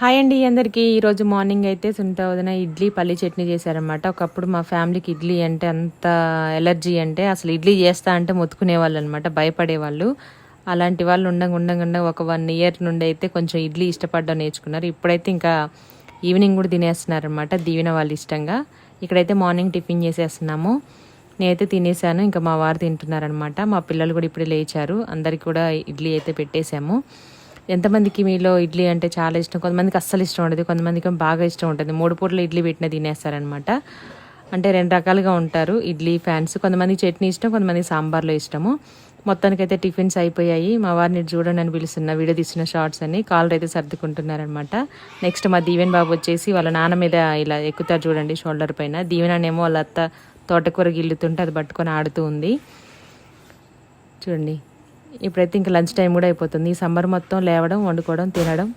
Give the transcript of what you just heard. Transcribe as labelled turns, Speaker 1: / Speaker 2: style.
Speaker 1: Hi అండి అందరికీ. ఈరోజు మార్నింగ్ అయితే సునీత వదిన ఇడ్లీ పల్లి చట్నీ చేశారనమాట. ఒకప్పుడు మా ఫ్యామిలీకి ఇడ్లీ అంటే అంత ఎలర్జీ, అంటే అసలు ఇడ్లీ చేస్తా అంటే మొత్తుకునేవాళ్ళు అనమాట, భయపడేవాళ్ళు. అలాంటి వాళ్ళు ఉండంగా ఒక 1 year నుండి అయితే కొంచెం ఇడ్లీ ఇష్టపడడం నేర్చుకున్నారు. ఇప్పుడైతే ఇంకా ఈవినింగ్ కూడా తినేస్తున్నారనమాట దీవెన వాళ్ళు ఇష్టంగా. ఇక్కడైతే మార్నింగ్ టిఫిన్ చేసేస్తున్నాము. నేనైతే తినేసాను, ఇంకా మా వారు తింటున్నారనమాట. మా పిల్లలు కూడా ఇప్పుడే లేచారు. అందరికి కూడా ఇడ్లీ అయితే పెట్టేశాము. ఎంతమందికి మీలో ఇడ్లీ అంటే చాలా ఇష్టం, కొంతమందికి అస్సలు ఇష్టం ఉండదు, కొంతమందికి బాగా ఇష్టం ఉంటుంది. 3 పూటలు ఇడ్లీ పెట్టిన తినేస్తారనమాట. అంటే 2 రకాలుగా ఉంటారు ఇడ్లీ ఫ్యాన్స్. కొంతమందికి చట్నీ ఇష్టం, కొంతమందికి సాంబార్లో ఇష్టము. మొత్తానికైతే టిఫిన్స్ అయిపోయాయి. మా వారిని చూడండి అని పిలుస్తున్న, వీడియో తీసిన షార్ట్స్ అని కాళ్ళు అయితే సర్దుకుంటున్నారనమాట. నెక్స్ట్ మా దీవెన్ బాబు వచ్చేసి వాళ్ళ నాన్న మీద ఇలా ఎక్కుతారు చూడండి, షోల్డర్ పైన. దీవెననేమో వాళ్ళ అత్త తోటకూర గిల్లుతుంటే అది పట్టుకొని ఆడుతూ ఉంది చూడండి. ఇప్పుడైతే ఇంకా లంచ్ టైం కూడా అయిపోతుంది. ఈ సమ్మర్ మొత్తం లేవడం, వండుకోవడం, తినడం,